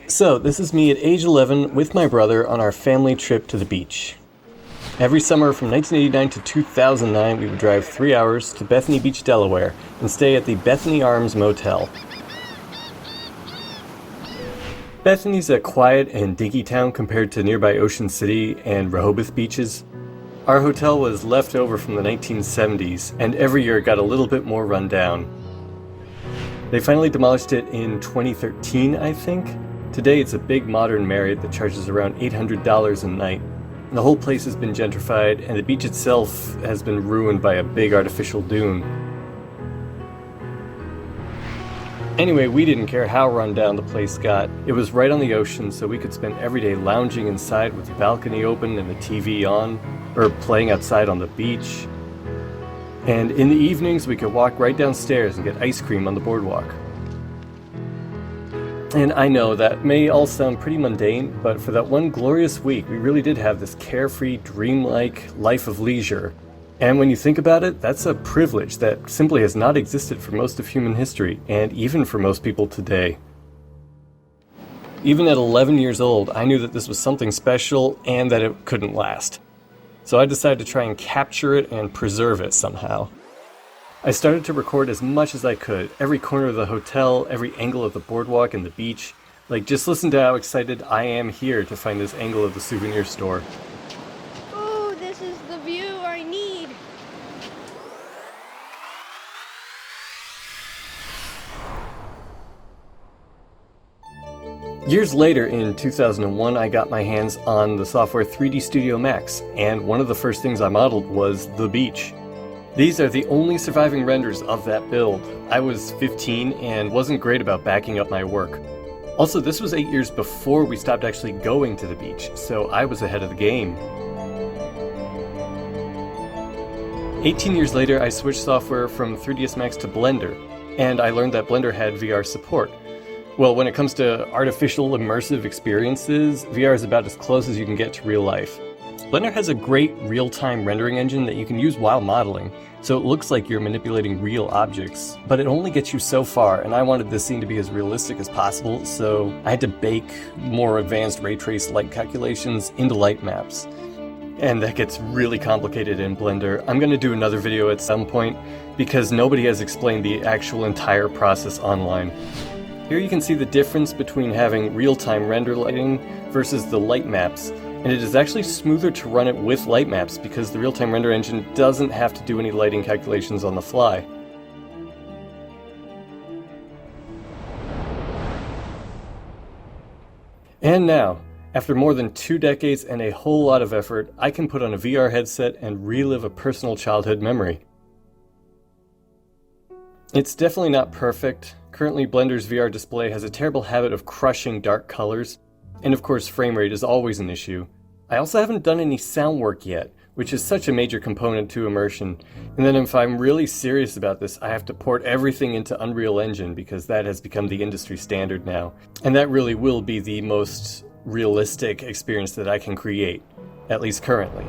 So, this is me at age 11 with my brother on our family trip to the beach. Every summer from 1989 to 2009, we would drive 3 hours to Bethany Beach, Delaware, and stay at the Bethany Arms Motel. Bethany's a quiet and dinky town compared to nearby Ocean City and Rehoboth beaches. Our hotel was left over from the 1970s, and every year it got a little bit more run down. They finally demolished it in 2013, I think. Today it's a big modern Marriott that charges around $800 a night. The whole place has been gentrified, and the beach itself has been ruined by a big artificial dune. Anyway, we didn't care how run down the place got. It was right on the ocean, so we could spend every day lounging inside with the balcony open and the TV on, or playing outside on the beach. And in the evenings, we could walk right downstairs and get ice cream on the boardwalk. And I know that may all sound pretty mundane, but for that one glorious week, we really did have this carefree, dreamlike life of leisure. And when you think about it, that's a privilege that simply has not existed for most of human history, and even for most people today. Even at 11 years old, I knew that this was something special and that it couldn't last. So I decided to try and capture it and preserve it somehow. I started to record as much as I could, every corner of the hotel, every angle of the boardwalk and the beach. Like, just listen to how excited I am here to find this angle of the souvenir store. Oh, this is the view I need. Years later, in 2001, I got my hands on the software 3D Studio Max, and one of the first things I modeled was the beach. These are the only surviving renders of that build. I was 15 and wasn't great about backing up my work. Also, this was 8 years before we stopped actually going to the beach, so I was ahead of the game. 18 years later, I switched software from 3ds Max to Blender, and I learned that Blender had VR support. Well, when it comes to artificial immersive experiences, VR is about as close as you can get to real life. Blender has a great real-time rendering engine that you can use while modeling, so it looks like you're manipulating real objects, but it only gets you so far, and I wanted this scene to be as realistic as possible, so I had to bake more advanced ray trace light calculations into light maps. And that gets really complicated in Blender. I'm going to do another video at some point, because nobody has explained the actual entire process online. Here you can see the difference between having real-time render lighting versus the light maps. And it is actually smoother to run it with light maps because the real-time render engine doesn't have to do any lighting calculations on the fly. And now, after more than 2 decades and a whole lot of effort, I can put on a VR headset and relive a personal childhood memory. It's definitely not perfect. Currently, Blender's VR display has a terrible habit of crushing dark colors. And of course, frame rate is always an issue. I also haven't done any sound work yet, which is such a major component to immersion. And then if I'm really serious about this, I have to port everything into Unreal Engine because that has become the industry standard now. And that really will be the most realistic experience that I can create, at least currently.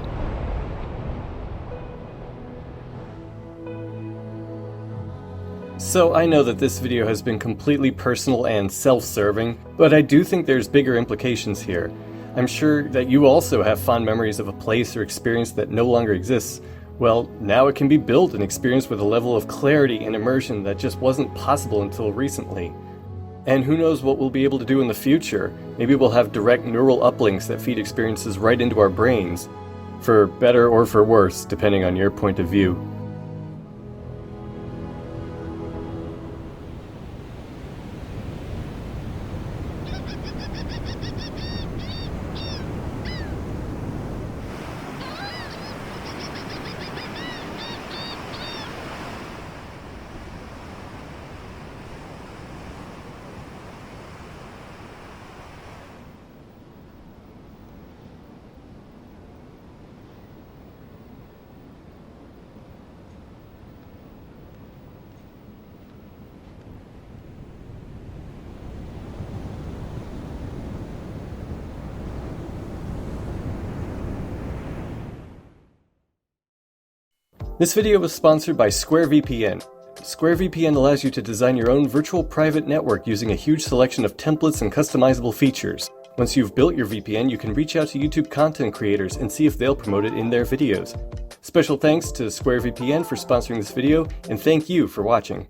So I know that this video has been completely personal and self-serving, but I do think there's bigger implications here. I'm sure that you also have fond memories of a place or experience that no longer exists. Well, now it can be built and experienced with a level of clarity and immersion that just wasn't possible until recently. And who knows what we'll be able to do in the future. Maybe we'll have direct neural uplinks that feed experiences right into our brains. For better or for worse, depending on your point of view. This video was sponsored by SquareVPN. SquareVPN allows you to design your own virtual private network using a huge selection of templates and customizable features. Once you've built your VPN, you can reach out to YouTube content creators and see if they'll promote it in their videos. Special thanks to SquareVPN for sponsoring this video, and thank you for watching.